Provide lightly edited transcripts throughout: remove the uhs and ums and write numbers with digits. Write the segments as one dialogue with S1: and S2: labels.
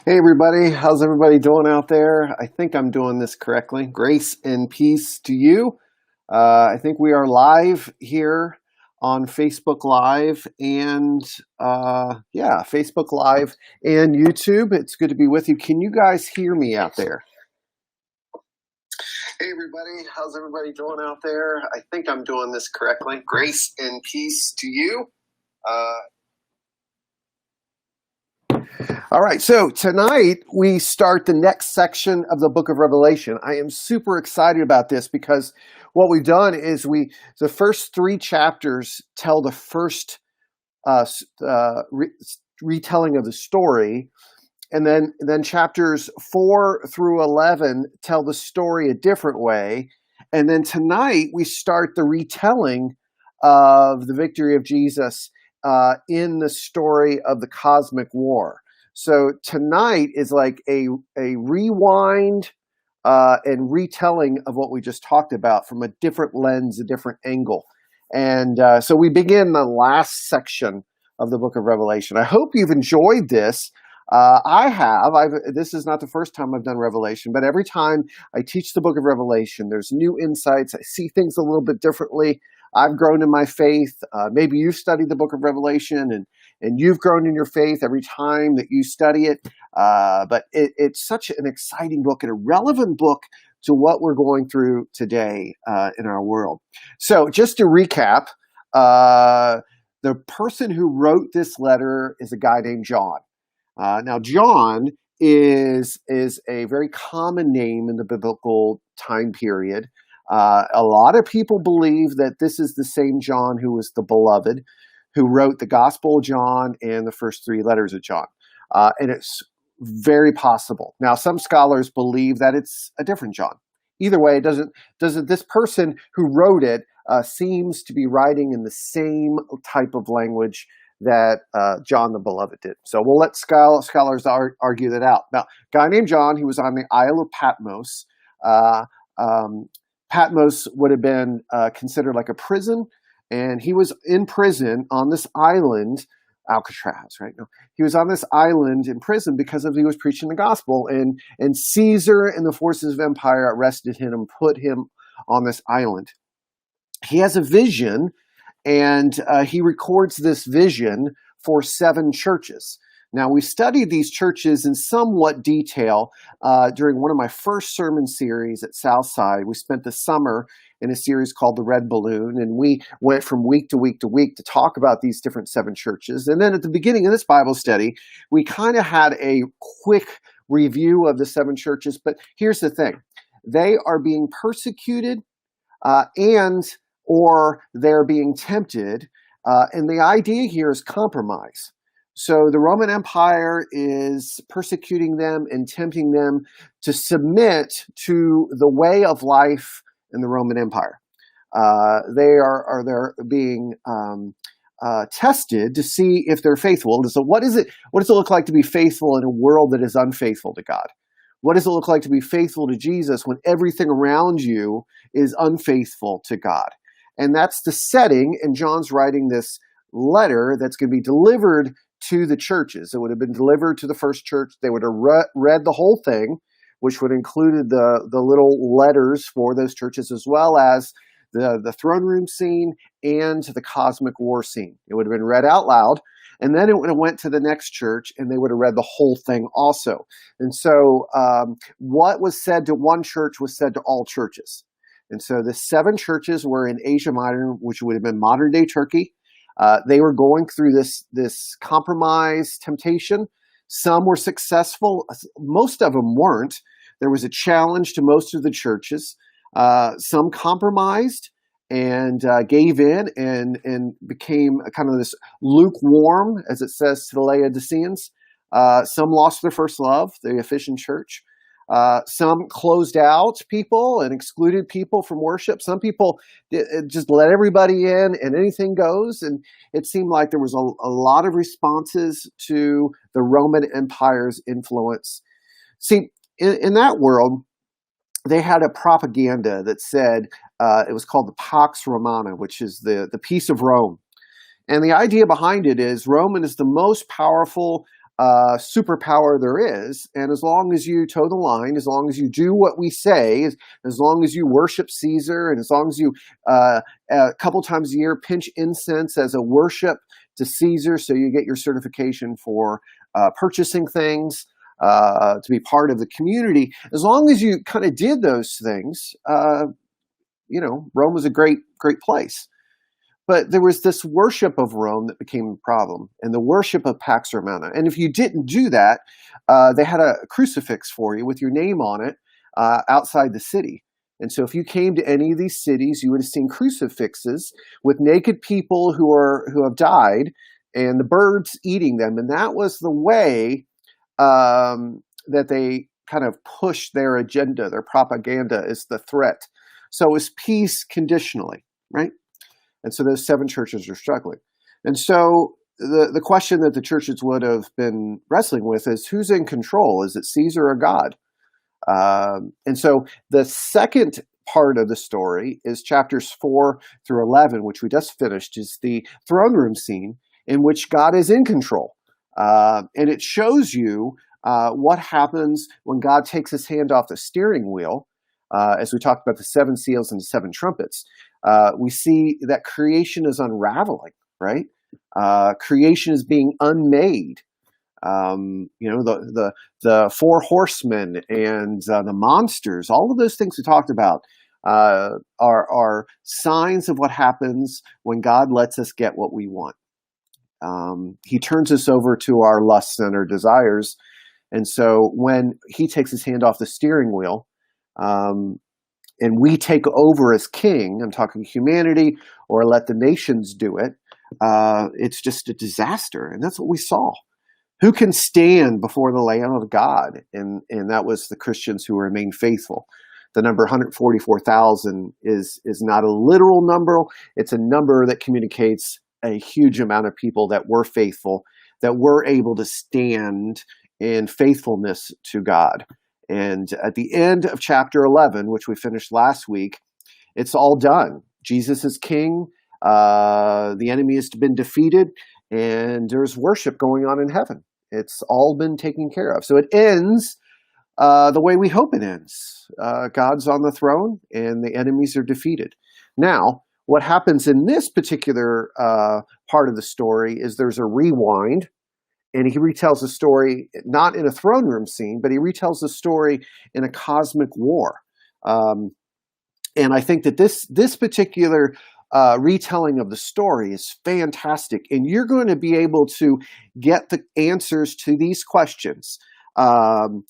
S1: Hey everybody, how's everybody doing out there? I think I'm doing this correctly. Grace and peace to you. I think we are live here on Facebook Live and Facebook Live and YouTube. It's good to be with you. Can you guys hear me out there? Hey everybody, how's everybody doing out there? I think I'm doing this correctly. Grace and peace to you. All right, so tonight we start the next section of the book of Revelation. I am super excited about this because what we've done is the first three chapters tell the first retelling of the story, and then chapters 4 through 11 tell the story a different way, and then tonight we start the retelling of the victory of Jesus in the story of the cosmic war. So tonight is like a rewind and retelling of what we just talked about from a different lens, a different angle. And so we begin the last section of the book of Revelation. I hope you've enjoyed this. I have. This is not the first time I've done Revelation, but every time I teach the book of Revelation, there's new insights. I see things a little bit differently. I've grown in my faith. Maybe you've studied the book of Revelation and you've grown in your faith every time that you study it. But it's such an exciting book and a relevant book to what we're going through today in our world. So just to recap, the person who wrote this letter is a guy named John. Now, John is a very common name in the biblical time period. A lot of people believe that this is the same John who was the beloved, who wrote the Gospel of John and the first three letters of John. And it's very possible. Now, some scholars believe that it's a different John. Either way, doesn't this person who wrote it seems to be writing in the same type of language that John the Beloved did. So we'll let scholars argue that out. Now, a guy named John, he was on the Isle of Patmos. Patmos would have been considered like a prison, and he was in prison on this island, Alcatraz, right? No, he was on this island in prison because he was preaching the gospel, and Caesar and the forces of empire arrested him and put him on this island. He has a vision, and he records this vision for 7 churches. Now, we studied these churches in somewhat detail during one of my first sermon series at Southside. We spent the summer in a series called The Red Balloon, and we went from week to week to week to talk about these different 7 churches. And then at the beginning of this Bible study, we kind of had a quick review of the 7 churches. But here's the thing. They are being persecuted or they're being tempted. And the idea here is compromise. So the Roman Empire is persecuting them and tempting them to submit to the way of life in the Roman Empire. They're being tested to see if they're faithful. So what does it look like to be faithful in a world that is unfaithful to God? What does it look like to be faithful to Jesus when everything around you is unfaithful to God? And that's the setting, and John's writing this letter that's going to be delivered to the churches. It would have been delivered to the first church. They would have read the whole thing, which would include the little letters for those churches, as well as the throne room scene and the cosmic war scene. It would have been read out loud, and then it would have went to the next church, and they would have read the whole thing also. And so what was said to one church was said to all churches. And so the 7 churches were in Asia Minor, which would have been modern-day Turkey. They were going through this compromise temptation. Some were successful. Most of them weren't. There was a challenge to most of the churches. Some compromised and gave in and became kind of this lukewarm, as it says to the Laodiceans. Some lost their first love, the Ephesian church. Some closed out people and excluded people from worship. Some people just let everybody in and anything goes. And it seemed like there was a lot of responses to the Roman Empire's influence. See, in that world, they had a propaganda that said, it was called the Pax Romana, which is the peace of Rome. And the idea behind it is Rome is the most powerful superpower there is. And as long as you toe the line, as long as you do what we say, as long as you worship Caesar, and as long as you a couple times a year pinch incense as a worship to Caesar, so you get your certification for purchasing things, to be part of the community, as long as you kind of did those things, Rome was a great place. But there was this worship of Rome that became a problem, and the worship of Pax Romana. And if you didn't do that, they had a crucifix for you with your name on it outside the city. And so if you came to any of these cities, you would have seen crucifixes with naked people who have died, and the birds eating them. And that was the way that they kind of pushed their agenda. Their propaganda is the threat. So it was peace conditionally, right? And so those 7 churches are struggling. And so the question that the churches would have been wrestling with is, who's in control? Is it Caesar or God? And so the second part of the story is chapters 4 through 11, which we just finished, is the throne room scene in which God is in control. And it shows you what happens when God takes his hand off the steering wheel. As we talked about the 7 seals and the 7 trumpets, we see that creation is unraveling, right? Creation is being unmade. The 4 horsemen and the monsters, all of those things we talked about are signs of what happens when God lets us get what we want. He turns us over to our lusts and our desires. And so when he takes his hand off the steering wheel, and we take over as king, I'm talking humanity, or let the nations do it, it's just a disaster. And that's what we saw. Who can stand before the Lamb of God? And that was the Christians who remained faithful. The number 144,000 is not a literal number. It's a number that communicates a huge amount of people that were faithful, that were able to stand in faithfulness to God. And at the end of chapter 11, which we finished last week, it's all done. Jesus is king. The enemy has been defeated, and there's worship going on in heaven. It's all been taken care of. So it ends the way we hope it ends. God's on the throne, and the enemies are defeated. Now, what happens in this particular part of the story is there's a rewind. And he retells the story not in a throne room scene, but he retells the story in a cosmic war. And I think that this particular retelling of the story is fantastic. And you're going to be able to get the answers to these questions. The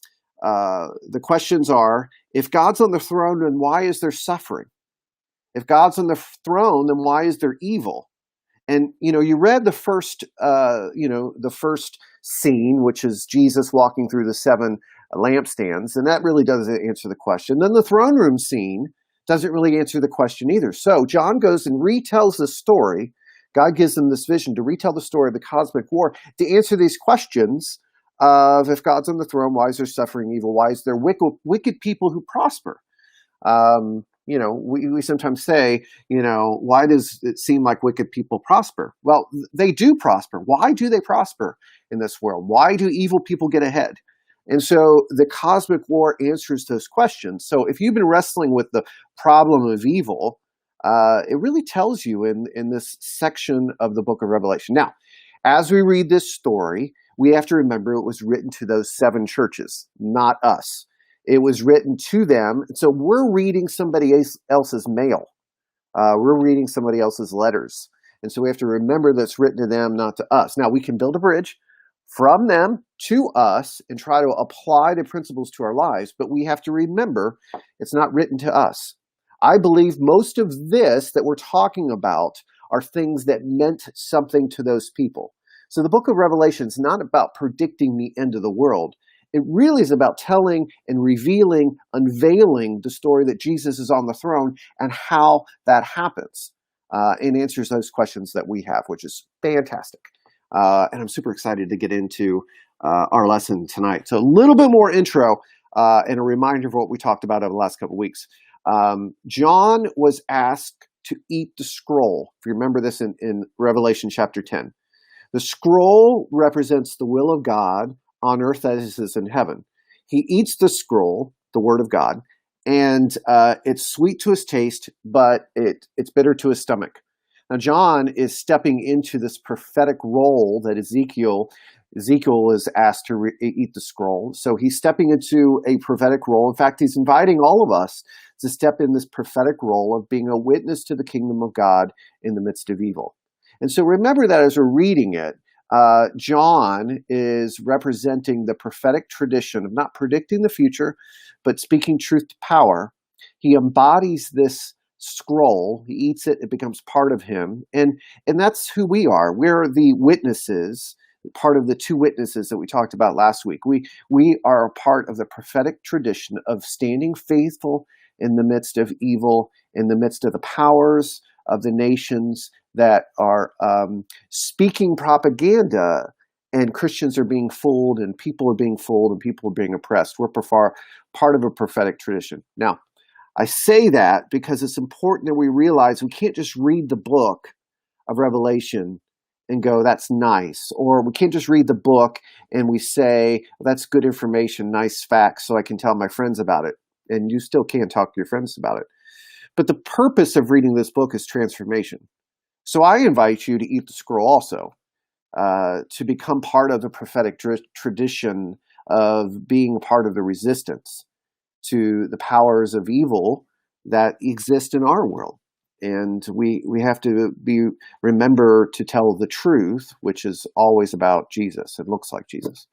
S1: questions are, if God's on the throne, then why is there suffering? If God's on the throne, then why is there evil? And, you read the first scene, which is Jesus walking through the 7 lampstands, and that really doesn't answer the question. Then the throne room scene doesn't really answer the question either. So John goes and retells the story. God gives him this vision to retell the story of the cosmic war to answer these questions of, if God's on the throne, why is there suffering, evil? Why is there wicked people who prosper? We sometimes say, why does it seem like wicked people prosper? Well, they do prosper. Why do they prosper in this world? Why do evil people get ahead? And so the cosmic war answers those questions. So if you've been wrestling with the problem of evil, it really tells you in this section of the book of Revelation. Now, as we read this story, we have to remember it was written to those 7 churches, not us. It was written to them. So we're reading somebody else's mail. We're reading somebody else's letters. And so we have to remember that it's written to them, not to us. Now, we can build a bridge from them to us and try to apply the principles to our lives, but we have to remember it's not written to us. I believe most of this that we're talking about are things that meant something to those people. So the book of Revelation is not about predicting the end of the world. It really is about telling and revealing, unveiling the story that Jesus is on the throne and how that happens, and answers those questions that we have, which is fantastic. And I'm super excited to get into our lesson tonight. So a little bit more intro and a reminder of what we talked about over the last couple of weeks. John was asked to eat the scroll. If you remember this in Revelation chapter 10. The scroll represents the will of God on earth as it is in heaven. He eats the scroll, the word of God, and it's sweet to his taste, but it's bitter to his stomach. Now, John is stepping into this prophetic role that Ezekiel is asked to eat the scroll. So he's stepping into a prophetic role. In fact, he's inviting all of us to step in this prophetic role of being a witness to the kingdom of God in the midst of evil. And so remember that as we're reading it, John is representing the prophetic tradition of not predicting the future, but speaking truth to power. He embodies this scroll. He eats it. It becomes part of him. And that's who we are. We're the witnesses, part of the two witnesses that we talked about last week. We are a part of the prophetic tradition of standing faithful in the midst of evil, in the midst of the powers of the nations that are speaking propaganda, and Christians are being fooled, and people are being fooled, and people are being oppressed. We're part of a prophetic tradition. Now, I say that because it's important that we realize we can't just read the book of Revelation and go, that's nice. Or we can't just read the book and we say, well, that's good information, nice facts, so I can tell my friends about it. And you still can't talk to your friends about it. But the purpose of reading this book is transformation. So I invite you to eat the scroll also, to become part of the prophetic tradition of being a part of the resistance to the powers of evil that exist in our world. And we have to remember to tell the truth, which is always about Jesus. It looks like Jesus.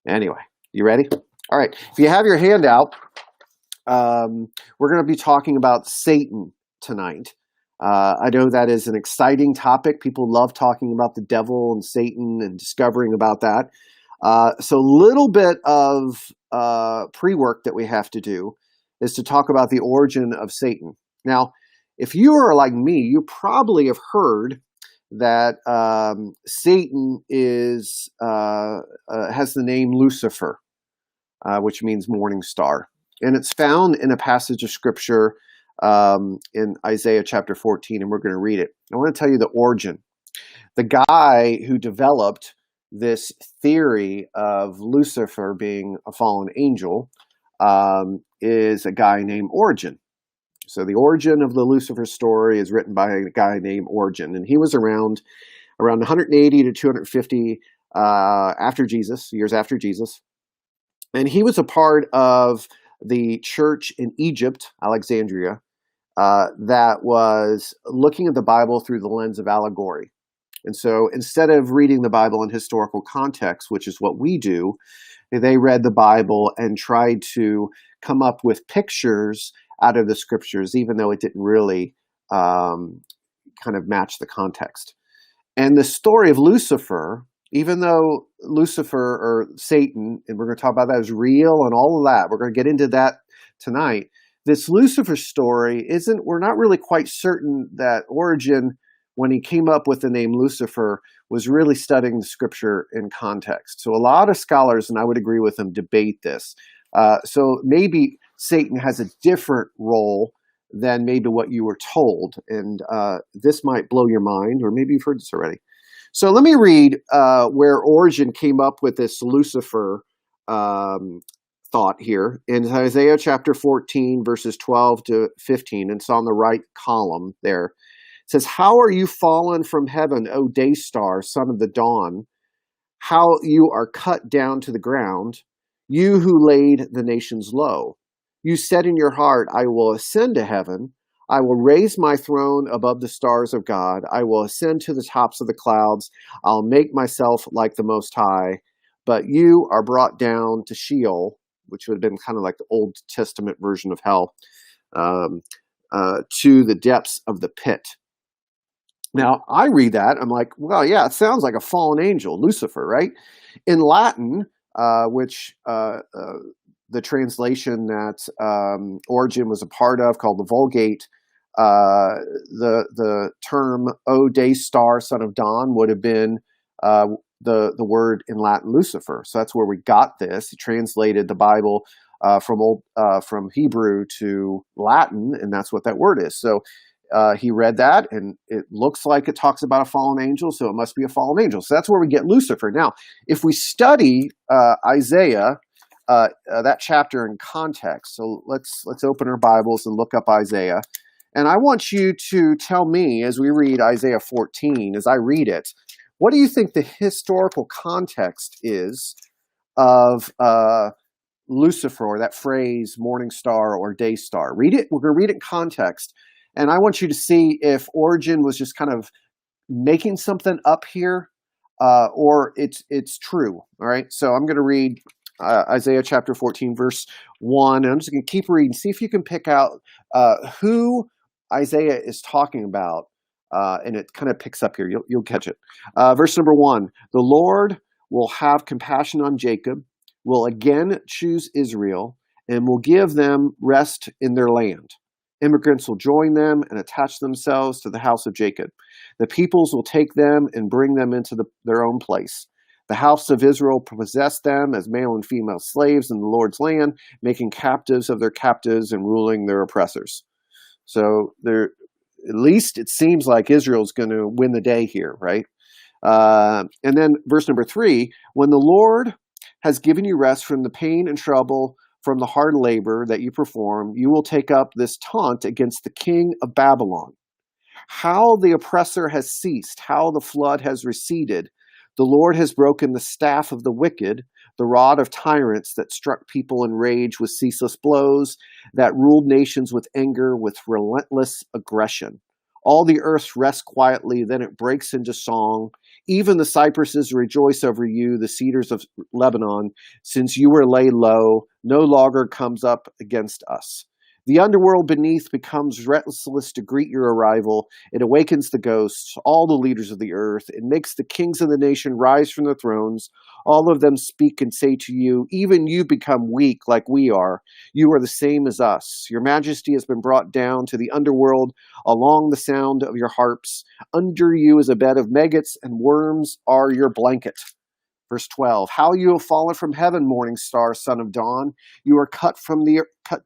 S1: Anyway, you ready? All right. If you have your hand out, we're going to be talking about Satan tonight. I know that is an exciting topic. People love talking about the devil and Satan and discovering about that. So a little bit of pre-work that we have to do is to talk about the origin of Satan. Now, if you are like me, you probably have heard that Satan has the name Lucifer, which means morning star. And it's found in a passage of scripture in Isaiah chapter 14, and we're going to read it. I want to tell you the origin. The guy who developed this theory of Lucifer being a fallen angel is a guy named Origen. So the origin of the Lucifer story is written by a guy named Origen, and he was around 180 to 250 after Jesus, years after Jesus. And he was a part of the church in Egypt, Alexandria, that was looking at the Bible through the lens of allegory. And so instead of reading the Bible in historical context, which is what we do, they read the Bible and tried to come up with pictures out of the scriptures, even though it didn't really kind of match the context. And the story of Lucifer, even though Lucifer or Satan, and we're going to talk about that, is real and all of that, we're going to get into that tonight. This Lucifer story we're not really quite certain that Origen, when he came up with the name Lucifer, was really studying the scripture in context. So a lot of scholars, and I would agree with them, debate this. So maybe Satan has a different role than maybe what you were told. And this might blow your mind, or maybe you've heard this already. So let me read where Origen came up with this Lucifer thought here. In Isaiah chapter 14, verses 12 to 15, and it's on the right column there. It says, "How are you fallen from heaven, O day star, son of the dawn? How you are cut down to the ground, you who laid the nations low. You said in your heart, I will ascend to heaven. I will raise my throne above the stars of God. I will ascend to the tops of the clouds. I'll make myself like the Most High. But you are brought down to Sheol," which would have been kind of like the Old Testament version of hell, "to the depths of the pit." Now, I read that, I'm like, well, yeah, it sounds like a fallen angel, Lucifer, right? In Latin, which the translation that Origen was a part of, called the Vulgate, the term "O day star, son of dawn" would have been the word in Latin Lucifer. So that's where we got this. He translated the Bible from Hebrew to Latin, and that's what that word is. So He read that, and it looks like it talks about a fallen angel, so it must be a fallen angel. So that's where we get Lucifer. Now, if we study Isaiah, that chapter in context, so let's open our Bibles and look up Isaiah. And I want you to tell me, as we read Isaiah 14, as I read it, what do you think the historical context is of Lucifer, or that phrase, morning star or day star? Read it. We're going to read it in context. And I want you to see if Origen was just kind of making something up here, or it's true. All right. So I'm going to read Isaiah chapter 14, verse 1. And I'm just going to keep reading. See if you can pick out who Isaiah is talking about. And it kind of picks up here. You'll catch it. Verse number 1. The Lord will have compassion on Jacob, will again choose Israel, and will give them rest in their land. Immigrants will join them and attach themselves to the house of Jacob. The peoples will take them and bring them into their own place. The house of Israel possess them as male and female slaves in the Lord's land, making captives of their captives and ruling their oppressors. So there, at least it seems like Israel's going to win the day here, right? And then verse number 3, when the Lord has given you rest from the pain and trouble, from the hard labor that you perform, you will take up this taunt against the king of Babylon. How the oppressor has ceased, how the flood has receded. The Lord has broken the staff of the wicked, the rod of tyrants that struck people in rage with ceaseless blows, that ruled nations with anger, with relentless aggression. All the earth rests quietly, then it breaks into song. Even the cypresses rejoice over you, the cedars of Lebanon, since you were laid low, no longer comes up against us. The underworld beneath becomes restless to greet your arrival. It awakens the ghosts, all the leaders of the earth. It makes the kings of the nation rise from their thrones. All of them speak and say to you, even you become weak like we are. You are the same as us. Your majesty has been brought down to the underworld along the sound of your harps. Under you is a bed of maggots, and worms are your blanket. Verse 12, how you have fallen from heaven, morning star, son of dawn. You are cut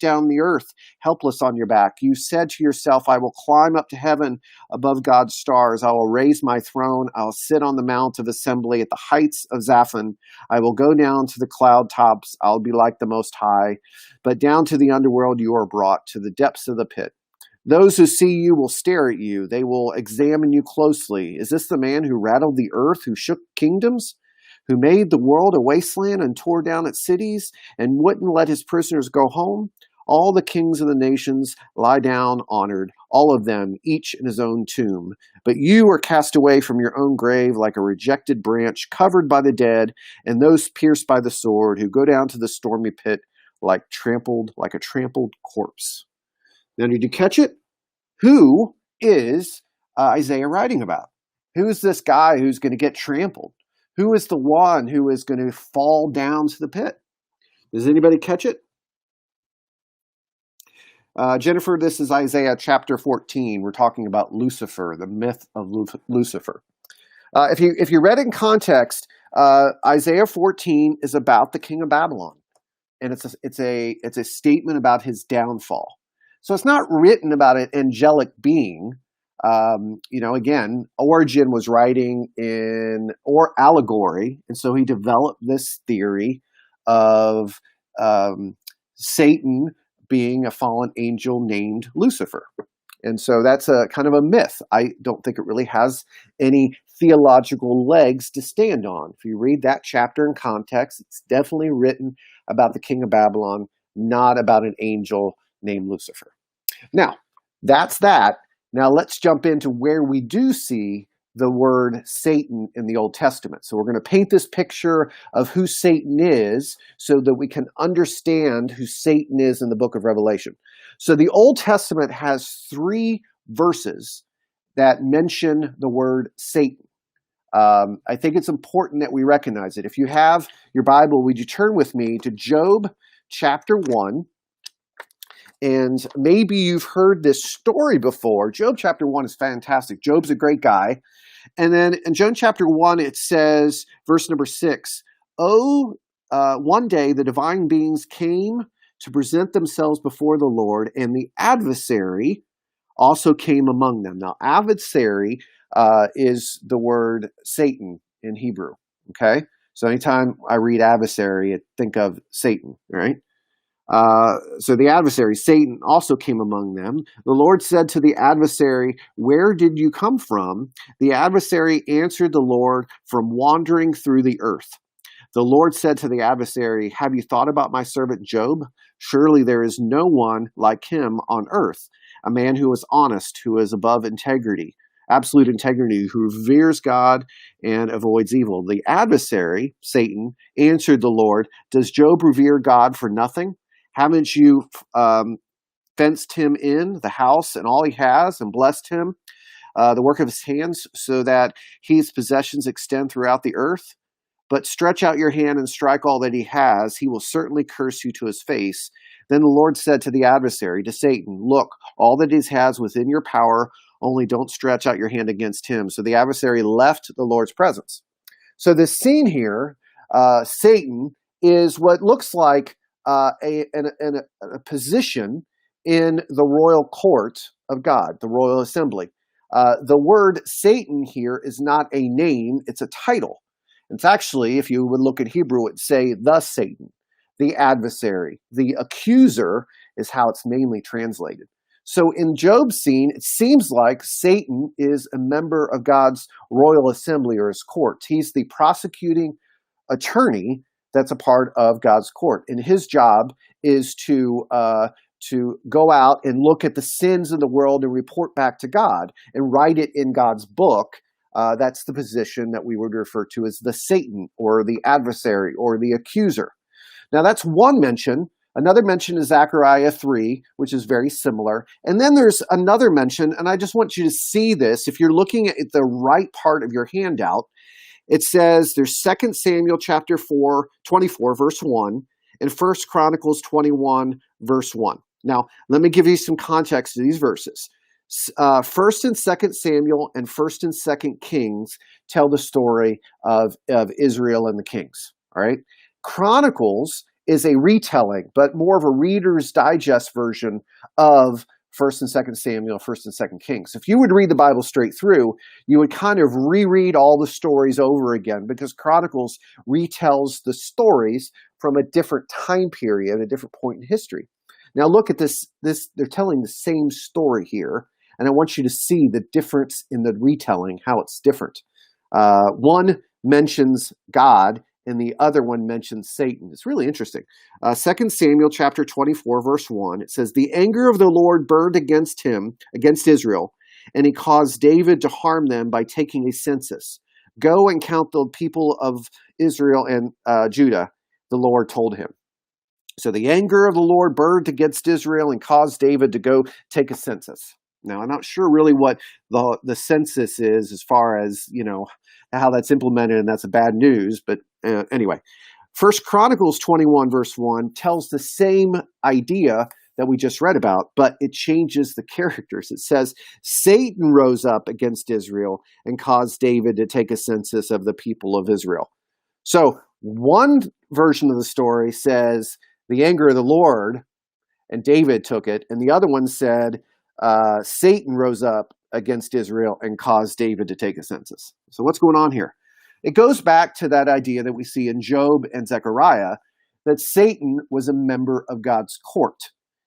S1: down the earth, helpless on your back. You said to yourself, I will climb up to heaven above God's stars. I will raise my throne. I'll sit on the mount of assembly at the heights of Zaphon. I will go down to the cloud tops. I'll be like the Most High. But down to the underworld you are brought, to the depths of the pit. Those who see you will stare at you. They will examine you closely. Is this the man who rattled the earth, who shook kingdoms? Who made the world a wasteland and tore down its cities and wouldn't let his prisoners go home? All the kings of the nations lie down honored, all of them, each in his own tomb. But you are cast away from your own grave like a rejected branch, covered by the dead, and those pierced by the sword, who go down to the stormy pit like a trampled corpse. Now, did you catch it? Who is Isaiah writing about? Who is this guy who's going to get trampled? Who is the one who is going to fall down to the pit? Does anybody catch it? Jennifer, this is Isaiah chapter 14. We're talking about Lucifer, the myth of Lucifer. If you read it in context, Isaiah 14 is about the king of Babylon, and it's a statement about his downfall. So it's not written about an angelic being. Again, Origen was writing or allegory, and so he developed this theory of Satan being a fallen angel named Lucifer. And so that's a kind of a myth. I don't think it really has any theological legs to stand on. If you read that chapter in context, it's definitely written about the king of Babylon, not about an angel named Lucifer. Now, that's that. Now let's jump into where we do see the word Satan in the Old Testament. So we're going to paint this picture of who Satan is so that we can understand who Satan is in the book of Revelation. So the Old Testament has 3 verses that mention the word Satan. I think it's important that we recognize it. If you have your Bible, would you turn with me to Job chapter 1? And maybe you've heard this story before. Job chapter 1 is fantastic. Job's a great guy. And then in Job chapter 1, it says, verse number 6, one day the divine beings came to present themselves before the Lord, and the adversary also came among them. Now, adversary is the word Satan in Hebrew. Okay, so anytime I read adversary, I think of Satan, right? So the adversary, Satan, also came among them. The Lord said to the adversary, "Where did you come from?" The adversary answered the Lord, "From wandering through the earth." The Lord said to the adversary, "Have you thought about my servant Job? Surely there is no one like him on earth, a man who is honest, who is above integrity, absolute integrity, who reveres God and avoids evil." The adversary, Satan, answered the Lord, "Does Job revere God for nothing? Haven't you fenced him in the house and all he has, and blessed him, the work of his hands, so that his possessions extend throughout the earth? But stretch out your hand and strike all that he has. He will certainly curse you to his face." Then the Lord said to the adversary, to Satan, "Look, all that he has within your power, only don't stretch out your hand against him." So the adversary left the Lord's presence. So this scene here, Satan is what looks like a position in the royal court of God, the royal assembly. The word Satan here is not a name, it's a title. It's actually, if you would look at Hebrew, it would say the Satan, the adversary, the accuser is how it's mainly translated. So in Job's scene, it seems like Satan is a member of God's royal assembly or his court. He's the prosecuting attorney that's a part of God's court. And his job is to go out and look at the sins of the world and report back to God and write it in God's book. That's the position that we would refer to as the Satan or the adversary or the accuser. Now that's one mention. Another mention is Zechariah 3, which is very similar. And then there's another mention, and I just want you to see this. If you're looking at the right part of your handout, it says there's 2 Samuel chapter 24, verse 1, and 1 Chronicles 21, verse 1. Now, let me give you some context to these verses. 1st and 2nd Samuel and 1st and 2nd Kings tell the story of Israel and the kings, all right? Chronicles is a retelling, but more of a Reader's Digest version of 1st and 2nd Samuel, 1st and 2nd Kings. If you would read the Bible straight through, you would kind of reread all the stories over again because Chronicles retells the stories from a different time period, a different point in history. Now look at this. They're telling the same story here, and I want you to see the difference in the retelling, how it's different. One mentions God, and the other one mentions Satan. It's really interesting. 2 Samuel chapter 24, verse 1, it says, "The anger of the Lord burned against him, against Israel, and he caused David to harm them by taking a census. Go and count the people of Israel and Judah," the Lord told him. So the anger of the Lord burned against Israel and caused David to go take a census. Now, I'm not sure really what the census is as far as, how that's implemented, and that's a bad news. But anyway, 1 Chronicles 21, verse 1 tells the same idea that we just read about, but it changes the characters. It says, Satan rose up against Israel and caused David to take a census of the people of Israel. So one version of the story says the anger of the Lord and David took it, and the other one said Satan rose up against Israel and caused David to take a census. So what's going on here? It goes back to that idea that we see in Job and Zechariah, that Satan was a member of God's court.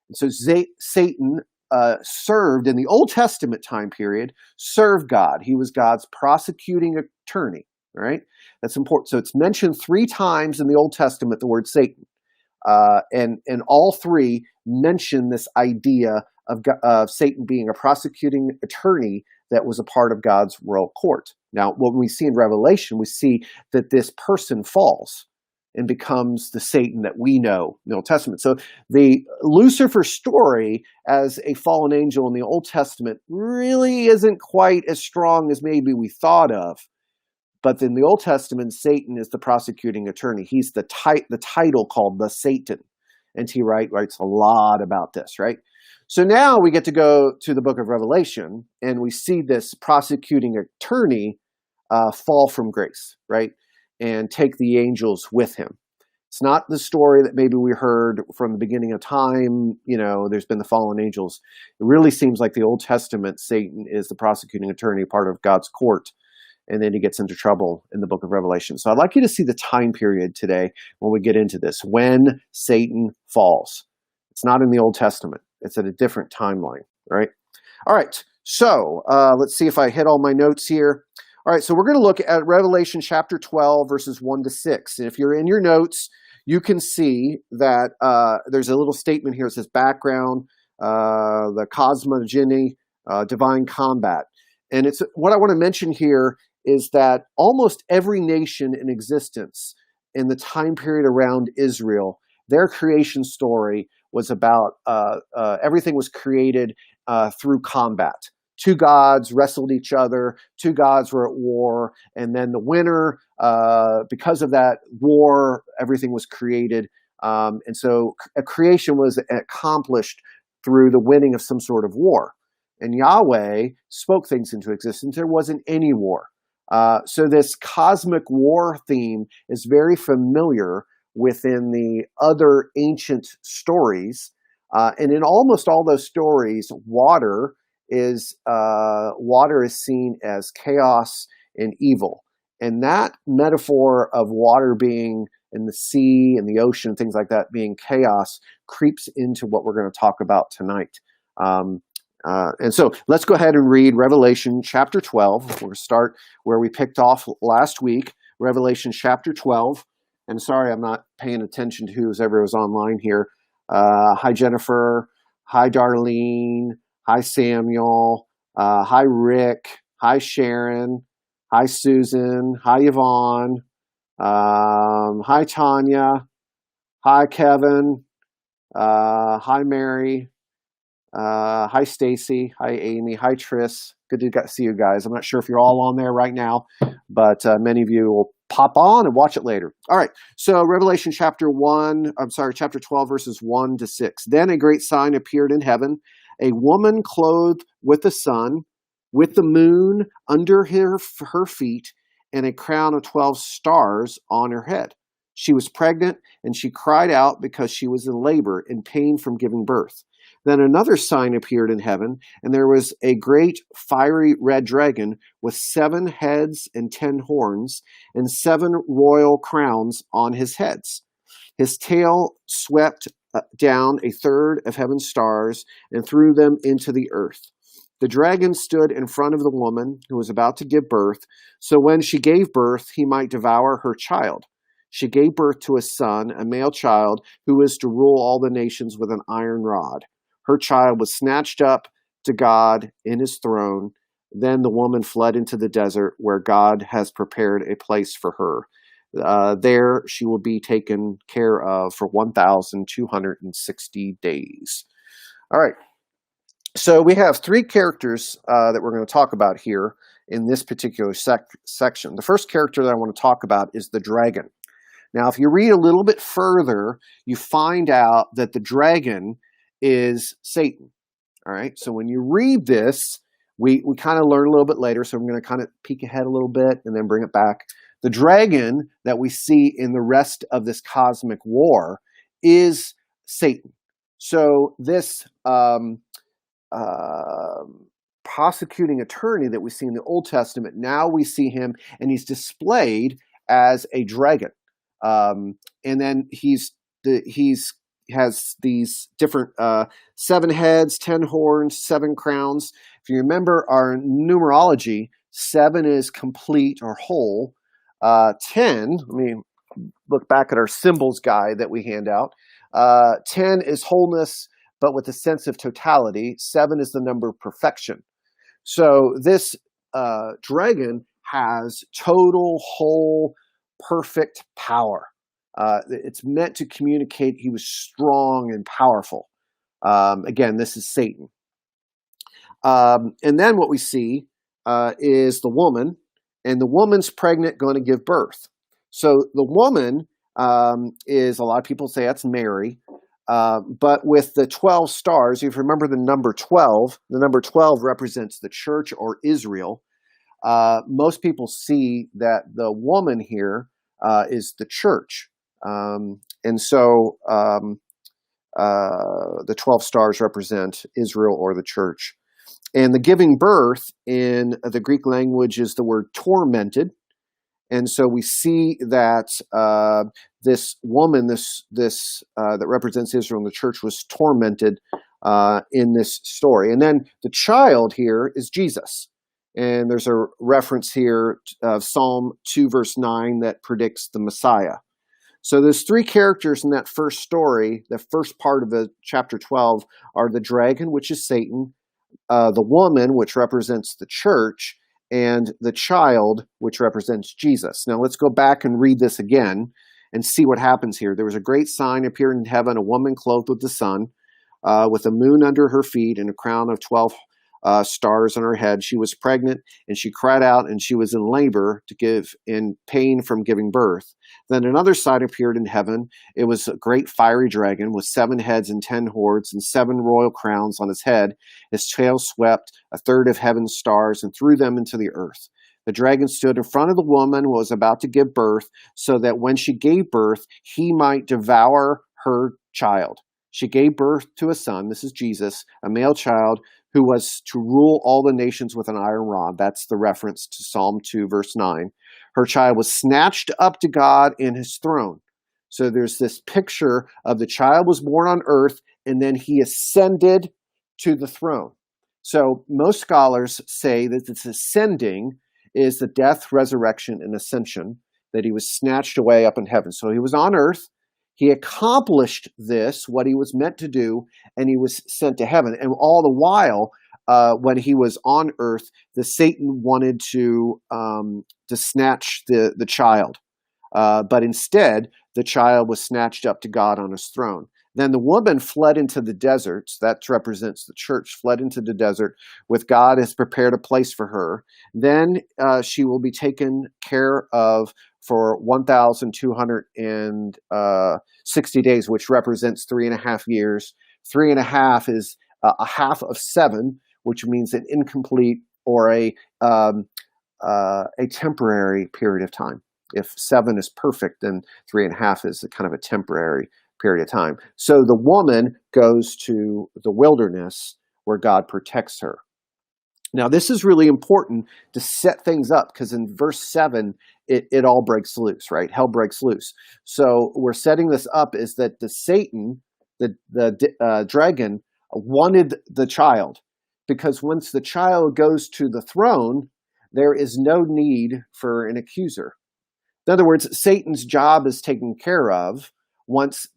S1: And so Satan served in the Old Testament time period, served God. He was God's prosecuting attorney, all right? That's important. So it's mentioned 3 times in the Old Testament, the word Satan. And all 3 mention this idea of Satan being a prosecuting attorney that was a part of God's royal court. Now, what we see in Revelation, we see that this person falls and becomes the Satan that we know in the Old Testament. So the Lucifer story as a fallen angel in the Old Testament really isn't quite as strong as maybe we thought of. But in the Old Testament, Satan is the prosecuting attorney. He's the title called the Satan. And he writes a lot about this, right? So now we get to go to the book of Revelation, and we see this prosecuting attorney fall from grace, right? And take the angels with him. It's not the story that maybe we heard from the beginning of time, there's been the fallen angels. It really seems like the Old Testament, Satan is the prosecuting attorney, part of God's court, and then he gets into trouble in the book of Revelation. So I'd like you to see the time period today when we get into this, when Satan falls. It's not in the Old Testament. It's at a different timeline, right? All right, so let's see if I hit all my notes here. All right, so we're going to look at Revelation chapter 12, verses 1 to 6. And if you're in your notes, you can see that there's a little statement here that says background, the cosmogony, divine combat. And it's what I want to mention here is that almost every nation in existence in the time period around Israel, their creation story was about everything was created through combat. Two gods wrestled each other, two gods were at war, and then the winner, because of that war, everything was created. And so a creation was accomplished through the winning of some sort of war. And Yahweh spoke things into existence. There wasn't any war. So this cosmic war theme is very familiar within the other ancient stories. And in almost all those stories, water is seen as chaos and evil. And that metaphor of water being in the sea and the ocean, things like that, being chaos, creeps into what we're going to talk about tonight. And so let's go ahead and read Revelation chapter 12. We're going to start where we picked off last week, Revelation chapter 12. And sorry, I'm not paying attention to whoever was online here. Hi, Jennifer. Hi, Darlene. Hi, Samuel. Hi, Rick. Hi, Sharon. Hi, Susan. Hi, Yvonne. Hi, Tanya. Hi, Kevin. Hi, Mary. Hi, Stacy. Hi, Amy. Hi, Tris. Good to see you guys. I'm not sure if you're all on there right now, but many of you will pop on and watch it later. All right. So Revelation chapter 12, verses 1 to 6. Then a great sign appeared in heaven, a woman clothed with the sun, with the moon under her feet, and a crown of 12 stars on her head. She was pregnant, and she cried out because she was in labor, in pain from giving birth. Then another sign appeared in heaven, and there was a great fiery red dragon with 7 heads and 10 horns, and 7 royal crowns on his heads. His tail swept down a third of heaven's stars and threw them into the earth. The dragon stood in front of the woman who was about to give birth, so when she gave birth, he might devour her child. She gave birth to a son, a male child, who is to rule all the nations with an iron rod. Her child was snatched up to God in his throne. Then the woman fled into the desert where God has prepared a place for her. There she will be taken care of for 1,260 days. All right. So we have 3 characters that we're going to talk about here in this particular section. The first character that I want to talk about is the dragon. Now, if you read a little bit further, you find out that the dragon is Satan. All right. So when you read this, we kind of learn a little bit later. So I'm going to kind of peek ahead a little bit and then bring it back. The dragon that we see in the rest of this cosmic war is Satan. So this prosecuting attorney that we see in the Old Testament, now we see him and he's displayed as a dragon. And then he has these different 7 heads, 10 horns, 7 crowns. If you remember our numerology, 7 is complete or whole. 10, let me look back at our symbols guide that we hand out. 10 is wholeness, but with a sense of totality. 7 is the number of perfection. So this dragon has total, whole, perfect power. It's meant to communicate he was strong and powerful. Again, this is Satan. And then what we see is the woman, and the woman's pregnant, going to give birth. So the woman is, a lot of people say that's Mary. But with the 12 stars, if you remember the number 12 represents the church or Israel. Most people see that the woman here is the church. And so the 12 stars represent Israel or the church. And the giving birth in the Greek language is the word tormented. And so we see that this woman, this that represents Israel and the church, was tormented in this story. And then the child here is Jesus. And there's a reference here of Psalm 2, verse 9, that predicts the Messiah. So there's three characters in that first story. The first part of the chapter 12 are the dragon, which is Satan, the woman, which represents the church, and the child, which represents Jesus. Now let's go back and read this again and see what happens here. There was a great sign appeared in heaven, a woman clothed with the sun, with a moon under her feet and a crown of 12 stars on her head. She was pregnant, and she cried out, and she was in labor to give in pain from giving birth. Then another sign appeared in heaven. It was a great fiery dragon with 7 heads and 10 horns and 7 royal crowns on his head. His tail swept a third of heaven's stars and threw them into the earth. The dragon stood in front of the woman who was about to give birth, so that when she gave birth, he might devour her child. She gave birth to a son, this is Jesus, a male child, who was to rule all the nations with an iron rod. That's the reference to Psalm 2, verse 9. Her child was snatched up to God in his throne. So there's this picture of the child was born on earth, and then he ascended to the throne. So most scholars say that this ascending is the death, resurrection, and ascension, that he was snatched away up in heaven. So he was on earth. He accomplished this, what he was meant to do, and he was sent to heaven. And all the while, when he was on earth, the Satan wanted to snatch the child. But instead, the child was snatched up to God on his throne. Then the woman fled into the deserts, that represents the church, fled into the desert, with God has prepared a place for her. Then she will be taken care of for 1,260 days, which represents 3.5 years. 3.5 is a half of 7, which means an incomplete or a temporary period of time. If 7 is perfect, then 3.5 is a kind of a temporary period of time. So the woman goes to the wilderness where God protects her. Now, this is really important to set things up, because in verse 7, it all breaks loose, right? Hell breaks loose. So we're setting this up is that the Satan, the dragon, wanted the child, because once the child goes to the throne, there is no need for an accuser. In other words, Satan's job is taken care of once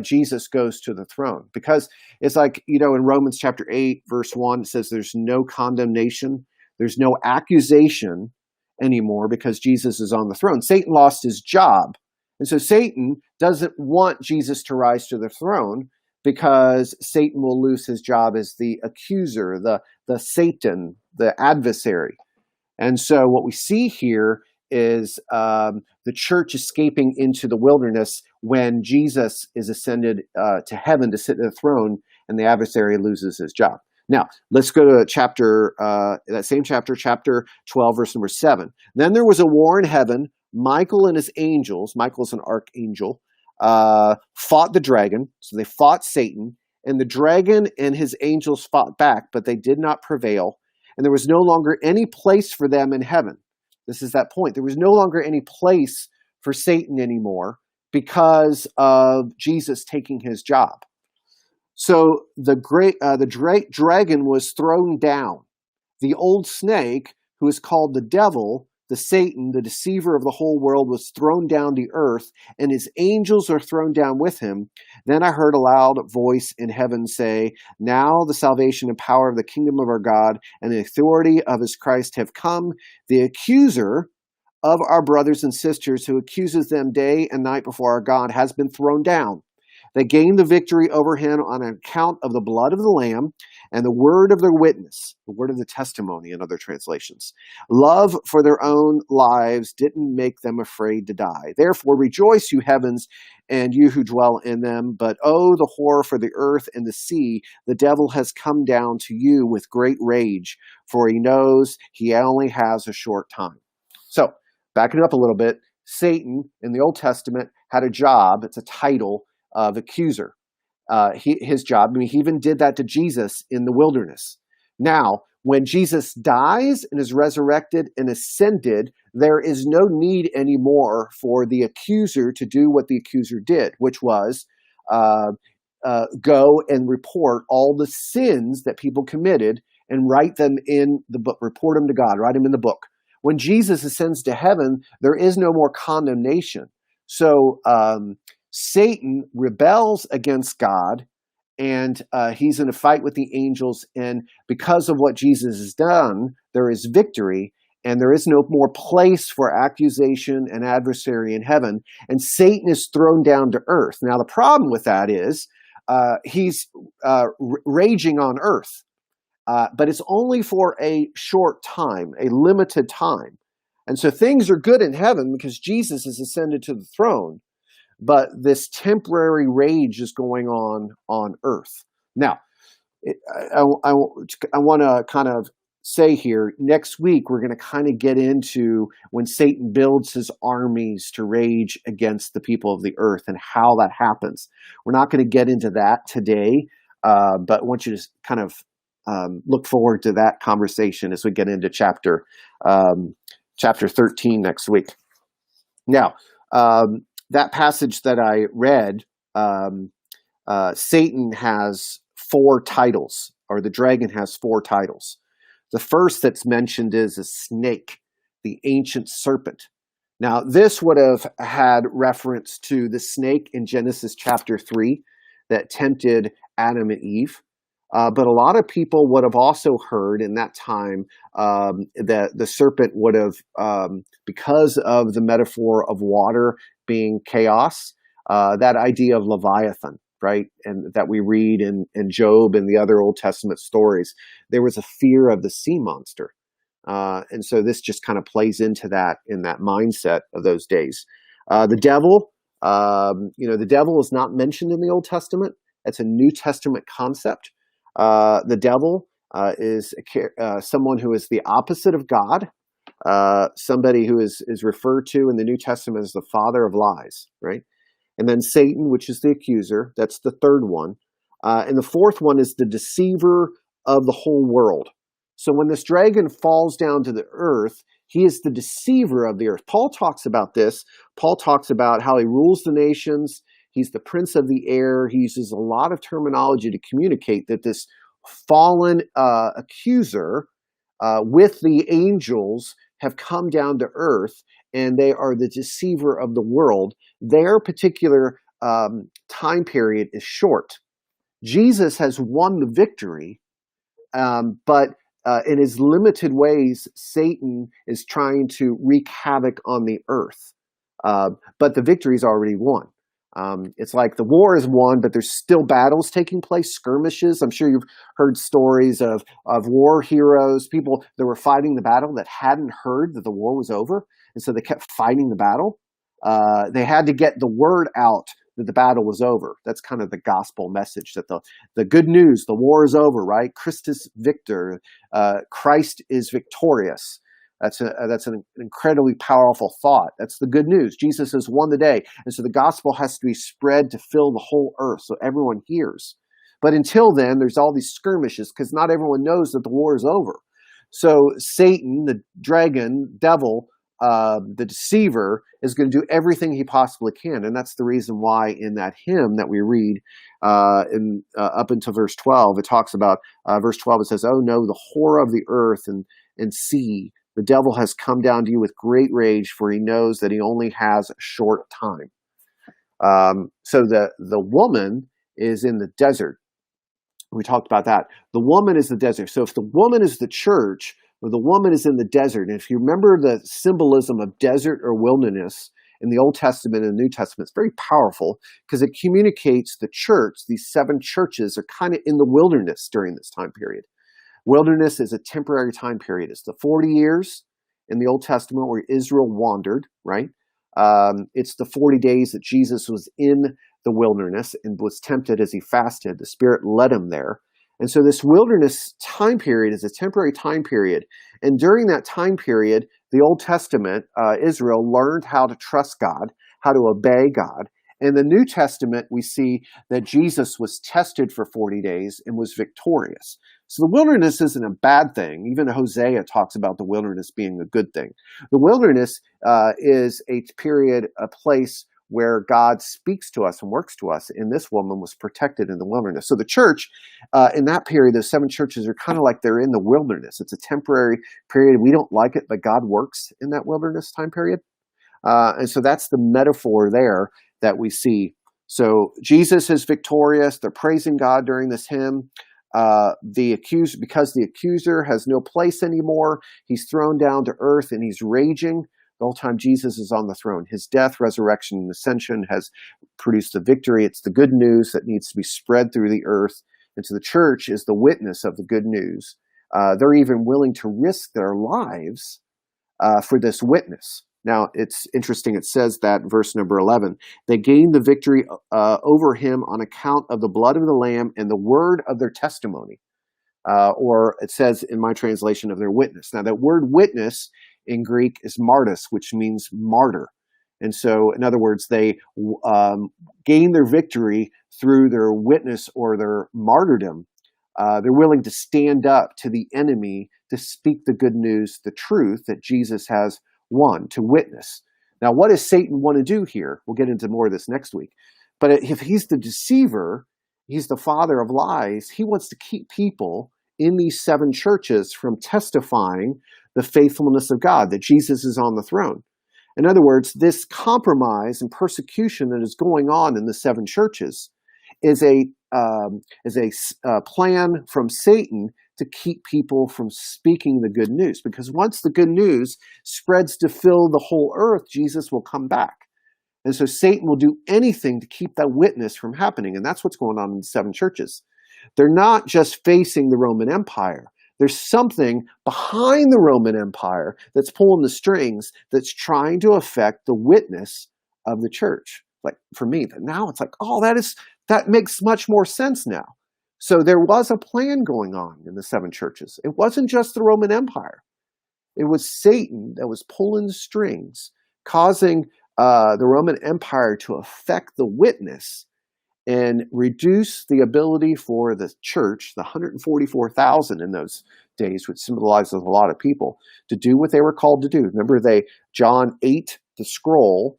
S1: Jesus goes to the throne. Because it's like, in Romans chapter 8, verse 1, it says there's no condemnation, there's no accusation anymore because Jesus is on the throne. Satan lost his job. And so Satan doesn't want Jesus to rise to the throne, because Satan will lose his job as the accuser, the Satan, the adversary. And so what we see here is the church escaping into the wilderness when Jesus is ascended to heaven to sit on the throne, and the adversary loses his job. Now, let's go to that same chapter, chapter 12, verse number 7. Then there was a war in heaven. Michael and his angels, Michael's an archangel, fought the dragon. So they fought Satan, and the dragon and his angels fought back, but they did not prevail. And there was no longer any place for them in heaven. This is that point. There was no longer any place for Satan anymore because of Jesus taking his job. So the dragon was thrown down. The old snake, who is called the devil, the Satan, the deceiver of the whole world, was thrown down to earth, and his angels are thrown down with him. Then I heard a loud voice in heaven say, "Now the salvation and power of the kingdom of our God and the authority of his Christ have come. The accuser of our brothers and sisters, who accuses them day and night before our God, has been thrown down. They gained the victory over him on account of the blood of the Lamb and the word of their witness," the word of the testimony in other translations. "Love for their own lives didn't make them afraid to die. Therefore rejoice, you heavens, and you who dwell in them. But oh, the horror for the earth and the sea. The devil has come down to you with great rage, for he knows he only has a short time." So, backing up a little bit, Satan in the Old Testament had a job. It's a title of accuser. His job. I mean, he even did that to Jesus in the wilderness. Now, when Jesus dies and is resurrected and ascended, there is no need anymore for the accuser to do what the accuser did, which was go and report all the sins that people committed and write them in the book, report them to God, write them in the book. When Jesus ascends to heaven, there is no more condemnation. So Satan rebels against God, and he's in a fight with the angels. And because of what Jesus has done, there is victory, and there is no more place for accusation and adversary in heaven. And Satan is thrown down to earth. Now, the problem with that is he's raging on earth. But it's only for a short time, a limited time. And so things are good in heaven because Jesus has ascended to the throne, but this temporary rage is going on earth. Now, I want to kind of say here, next week we're going to kind of get into when Satan builds his armies to rage against the people of the earth and how that happens. We're not going to get into that today, but I want you to kind of look forward to that conversation as we get into chapter 13 next week. Now, that passage that I read, Satan has 4 titles, or the dragon has 4 titles. The first that's mentioned is a snake, the ancient serpent. Now, this would have had reference to the snake in Genesis chapter 3 that tempted Adam and Eve. But a lot of people would have also heard in that time that the serpent would have, because of the metaphor of water being chaos, that idea of Leviathan, right? And that we read in Job and the other Old Testament stories, there was a fear of the sea monster. And so this just kind of plays into that in that mindset of those days. The devil, the devil is not mentioned in the Old Testament. It's a New Testament concept. The devil is someone who is the opposite of God, somebody who is referred to in the New Testament as the father of lies, right? And then Satan, which is the accuser, that's the third one. And the fourth one is the deceiver of the whole world. So when this dragon falls down to the earth, he is the deceiver of the earth. Paul talks about this. Paul talks about how he rules the nations. He's the prince of the air. He uses a lot of terminology to communicate that this fallen accuser with the angels have come down to earth, and they are the deceiver of the world. Their particular time period is short. Jesus has won the victory, but in his limited ways, Satan is trying to wreak havoc on the earth. But the victory is already won. It's like the war is won, but there's still battles taking place, skirmishes. I'm sure you've heard stories of war heroes, people that were fighting the battle that hadn't heard that the war was over, and so they kept fighting the battle. They had to get the word out that the battle was over. That's kind of the gospel message, that the good news, the war is over, right? Christus victor, Christ is victorious. That's an incredibly powerful thought. That's the good news. Jesus has won the day. And so the gospel has to be spread to fill the whole earth so everyone hears. But until then, there's all these skirmishes because not everyone knows that the war is over. So Satan, the dragon, devil, the deceiver, is going to do everything he possibly can. And that's the reason why in that hymn that we read up until verse 12, it talks about, verse 12, it says, "Oh no, the horror of the earth and sea. The devil has come down to you with great rage, for he knows that he only has a short time." So the woman is in the desert. We talked about that. The woman is the desert. So if the woman is the church, or the woman is in the desert, and if you remember the symbolism of desert or wilderness in the Old Testament and the New Testament, it's very powerful because it communicates the church. These 7 churches are kind of in the wilderness during this time period. Wilderness is a temporary time period. It's the 40 years in the Old Testament where Israel wandered, right? It's the 40 days that Jesus was in the wilderness and was tempted as he fasted. The Spirit led him there. And so this wilderness time period is a temporary time period. And during that time period, The Old Testament, Israel learned how to trust God, how to obey God. In the New Testament, we see that Jesus was tested for 40 days and was victorious. So the wilderness isn't a bad thing. Even Hosea talks about the wilderness being a good thing. The wilderness is a period, a place where God speaks to us and works to us. And this woman was protected in the wilderness. So the church, in that period, those 7 churches are kind of like they're in the wilderness. It's a temporary period. We don't like it, but God works in that wilderness time period. And so that's the metaphor there that we see. So Jesus is victorious. They're praising God during this hymn. Because the accuser has no place anymore, he's thrown down to earth and he's raging. The whole time Jesus is on the throne. His death, resurrection, and ascension has produced the victory. It's the good news that needs to be spread through the earth. And so the church is the witness of the good news. They're even willing to risk their lives for this witness. Now, it's interesting. It says that verse number 11, they gained the victory over him on account of the blood of the Lamb and the word of their testimony. Or it says in my translation of their witness. Now, that word witness in Greek is martyrs, which means martyr. And so, in other words, they gain their victory through their witness or their martyrdom. They're willing to stand up to the enemy to speak the good news, the truth that Jesus has won, to witness. Now, what does Satan want to do here? We'll get into more of this next week. But if he's the deceiver, he's the father of lies, he wants to keep people in these 7 churches from testifying the faithfulness of God, that Jesus is on the throne. In other words, this compromise and persecution that is going on in the 7 churches is a plan from Satan to keep people from speaking the good news. Because once the good news spreads to fill the whole earth, Jesus will come back. And so Satan will do anything to keep that witness from happening. And that's what's going on in the 7 churches. They're not just facing the Roman Empire. There's something behind the Roman Empire that's pulling the strings, that's trying to affect the witness of the church. Like for me, now it's like, oh, that makes much more sense now. So there was a plan going on in the 7 churches. It wasn't just the Roman Empire. It was Satan that was pulling the strings, causing the Roman Empire to affect the witness and reduce the ability for the church, the 144,000 in those days, which symbolizes a lot of people, to do what they were called to do. Remember, John ate the scroll,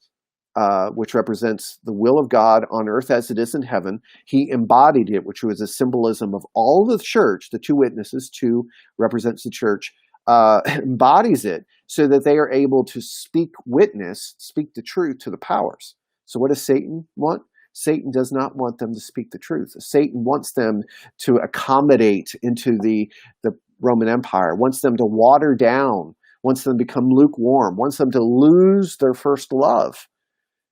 S1: which represents the will of God on earth as it is in heaven. He embodied it, which was a symbolism of all the church. The 2 witnesses, 2 represents the church, embodies it so that they are able to speak the truth to the powers. So what does Satan want? Satan does not want them to speak the truth. Satan wants them to accommodate into the Roman Empire, wants them to water down, wants them to become lukewarm, wants them to lose their first love.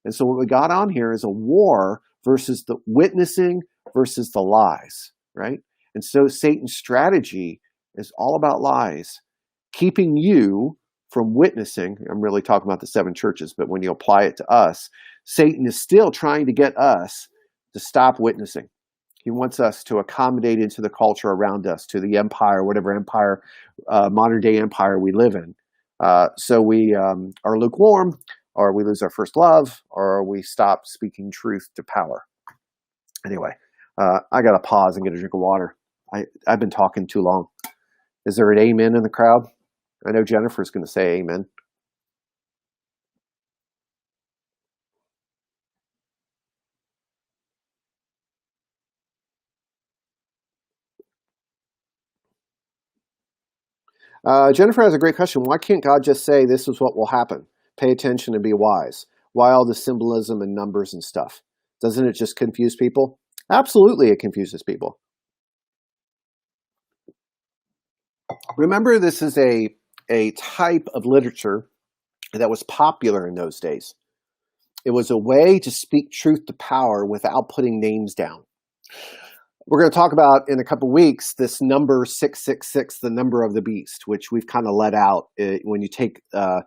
S1: And so what we got on here is a war versus the witnessing versus the lies, right? And so Satan's strategy is all about lies, keeping you from witnessing. I'm really talking about the 7 churches, but when you apply it to us, Satan is still trying to get us to stop witnessing. He wants us to accommodate into the culture around us, to the empire, whatever empire, modern day empire we live in. So we are lukewarm, or we lose our first love, or we stop speaking truth to power. Anyway, I got to pause and get a drink of water. I've been talking too long. Is there an amen in the crowd? I know Jennifer's going to say amen. Jennifer has a great question. Why can't God just say this is what will happen? Pay attention and be wise. Why all the symbolism and numbers and stuff? Doesn't it just confuse people? Absolutely, it confuses people. Remember, this is a type of literature that was popular in those days. It was a way to speak truth to power without putting names down. We're going to talk about in a couple of weeks this number 666, the number of the beast, which we've kind of let out. When you take the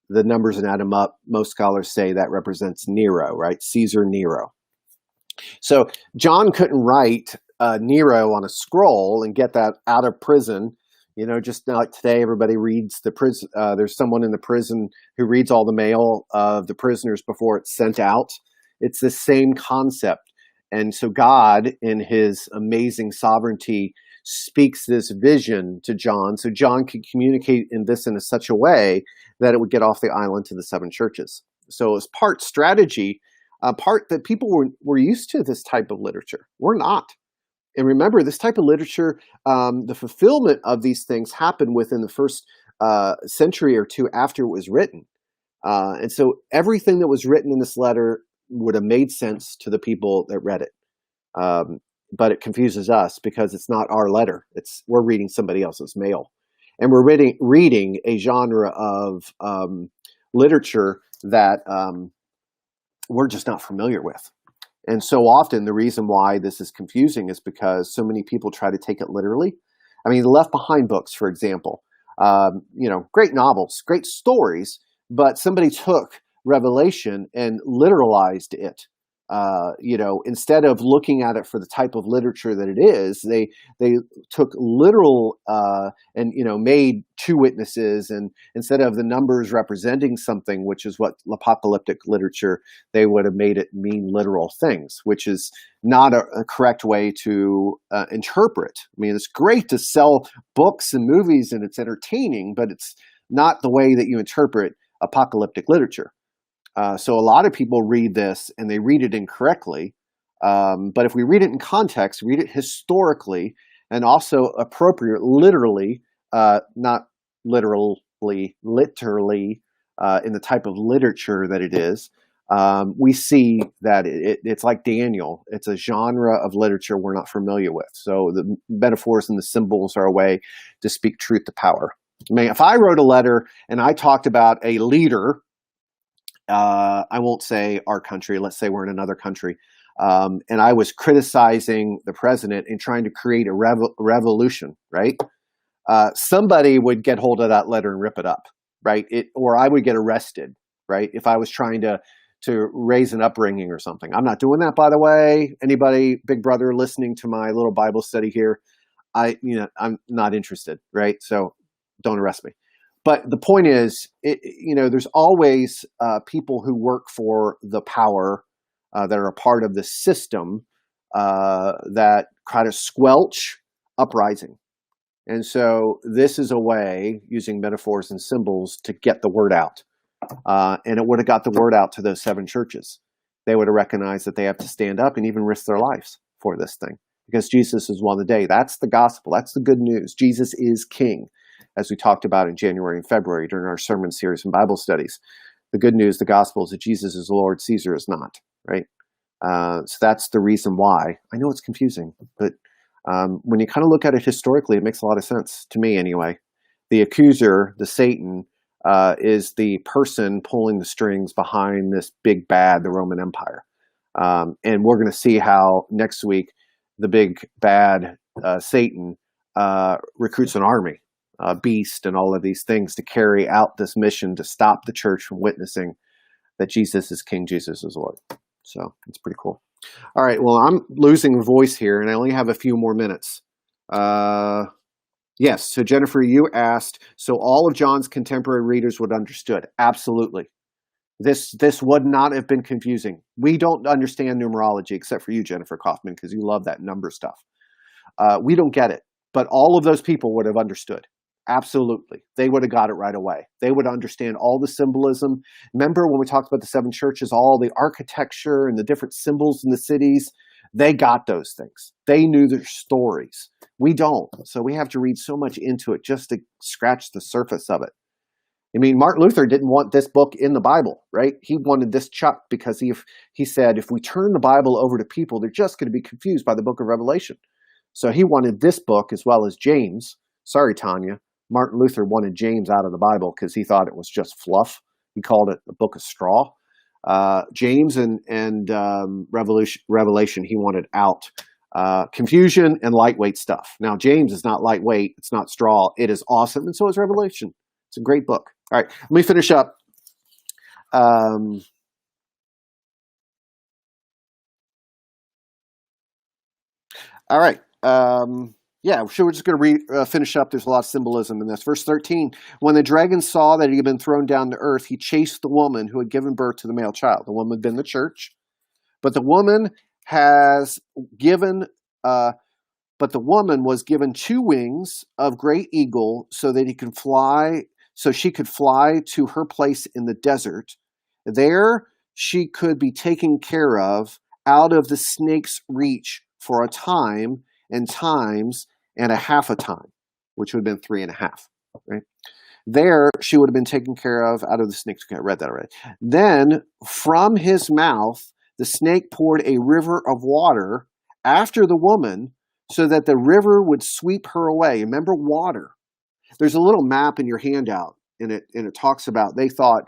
S1: numbers and add them up, most scholars say that represents Nero, right? Caesar Nero. So John couldn't write Nero on a scroll and get that out of prison, Just like today, everybody reads the prison. There's someone in the prison who reads all the mail of the prisoners before it's sent out. It's the same concept. And so God, in his amazing sovereignty, speaks this vision to John, so John could communicate in such a way that it would get off the island to the seven churches. So it's part strategy, part that people were used to this type of literature. We're not. And remember, this type of literature, the fulfillment of these things happened within the first century or two after it was written. And so everything that was written in this letter would have made sense to the people that read it. But it confuses us because it's not our letter. We're reading somebody else's mail. And we're reading a genre of literature that we're just not familiar with. And so often the reason why this is confusing is because so many people try to take it literally. I mean, the Left Behind books, for example, great novels, great stories, but somebody took Revelation and literalized it. Instead of looking at it for the type of literature that it is, they took literal and made two witnesses, and instead of the numbers representing something, which is what apocalyptic literature, they would have made it mean literal things, which is not a correct way to interpret. I mean, it's great to sell books and movies, and it's entertaining, but it's not the way that you interpret apocalyptic literature. So a lot of people read this and they read it incorrectly. But if we read it in context, read it historically, and also appropriate, literally, not literally, in the type of literature that it is, we see that it's like Daniel. It's a genre of literature we're not familiar with. So the metaphors and the symbols are a way to speak truth to power. I mean, if I wrote a letter and I talked about a leader, I won't say our country, let's say we're in another country, and I was criticizing the president and trying to create a revolution, right? Somebody would get hold of that letter and rip it up, right? Or I would get arrested, right? If I was trying to raise an upbringing or something. I'm not doing that, by the way. Anybody, big brother, listening to my little Bible study here, I'm not interested, right? So don't arrest me. But the point is, there's always people who work for the power that are a part of the system that try to squelch uprising. And so this is a way, using metaphors and symbols, to get the word out. And it would have got the word out to those seven churches. They would have recognized that they have to stand up and even risk their lives for this thing. Because Jesus is won the day. That's the gospel. That's the good news. Jesus is king, as we talked about in January and February during our sermon series and Bible studies. The good news, the gospel, is that Jesus is Lord, Caesar is not, right? So that's the reason why. I know it's confusing, but when you kind of look at it historically, it makes a lot of sense, to me anyway. The accuser, the Satan, is the person pulling the strings behind this big bad, the Roman Empire. And we're going to see how next week the big bad Satan recruits an army, beast, and all of these things to carry out this mission to stop the church from witnessing that Jesus is King, Jesus is Lord. So it's pretty cool. All right, well, I'm losing voice here, and I only have a few more minutes. Yes, so Jennifer, you asked, so all of John's contemporary readers would have understood. Absolutely. This would not have been confusing. We don't understand numerology, except for you, Jennifer Kaufman, because you love that number stuff. We don't get it, but all of those people would have understood. Absolutely. They would have got it right away. They would understand all the symbolism. Remember when we talked about the seven churches, all the architecture and the different symbols in the cities? They got those things. They knew their stories. We don't. So we have to read so much into it just to scratch the surface of it. I mean, Martin Luther didn't want this book in the Bible, right? He wanted this chucked because he said, if we turn the Bible over to people, they're just going to be confused by the book of Revelation. So he wanted this book as well as James. Sorry, Tanya. Martin Luther wanted James out of the Bible because he thought it was just fluff. He called it a book of straw. James and Revelation he wanted out. Confusion and lightweight stuff. Now, James is not lightweight. It's not straw. It is awesome, and so is Revelation. It's a great book. All right, let me finish up. All right. Yeah, so we're just going to finish up. There's a lot of symbolism in this. Verse 13, when the dragon saw that he had been thrown down to earth, he chased the woman who had given birth to the male child. The woman had been the church, but the woman has given, but the woman was given 2 wings of great eagle so that he can fly, so she could fly to her place in the desert. There she could be taken care of out of the snake's reach for a time and times and a half a time, which would have been 3.5, right? There she would have been taken care of out of the snake's. Okay, I read that already. Then from his mouth, the snake poured a river of water after the woman so that the river would sweep her away. Remember, water. There's a little map in your handout, and it talks about, they thought,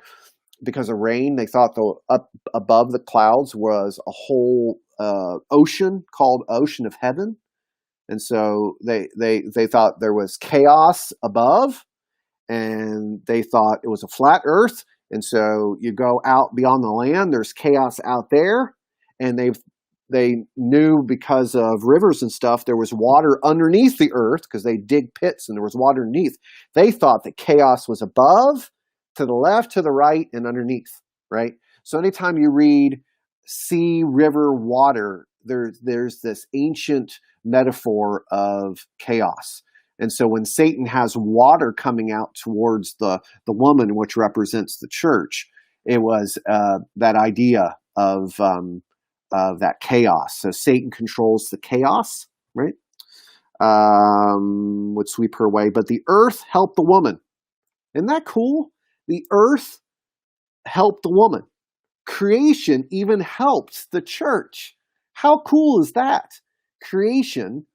S1: because of rain, they thought the up above the clouds was a whole ocean called Ocean of Heaven. And so they thought there was chaos above, and they thought it was a flat earth. And so you go out beyond the land, there's chaos out there. And they knew, because of rivers and stuff, there was water underneath the earth, because they dig pits and there was water underneath. They thought that chaos was above, to the left, to the right, and underneath, right? So anytime you read sea, river, water, there's this ancient metaphor of chaos. And so when Satan has water coming out towards the woman, which represents the church, it was that idea of that chaos. So Satan controls the chaos, right? Would sweep her away. But the earth helped the woman. Isn't that cool? The earth helped the woman. Creation even helped the church. How cool is that? Creation,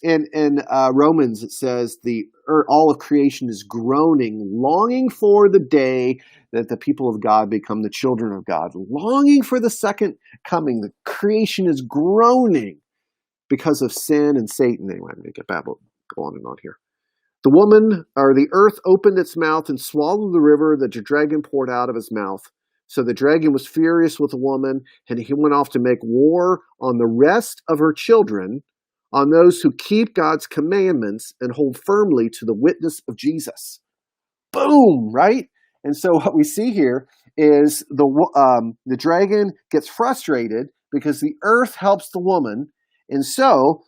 S1: in Romans, it says all of creation is groaning, longing for the day that the people of God become the children of God, longing for the second coming. The creation is groaning because of sin and Satan. Anyway, I'm going to get babble, go on and on here. The woman, or the earth, opened its mouth and swallowed the river that the dragon poured out of his mouth. So the dragon was furious with the woman, and he went off to make war on the rest of her children, on those who keep God's commandments and hold firmly to the witness of Jesus. Boom, right? And so what we see here is the dragon gets frustrated because the earth helps the woman, and so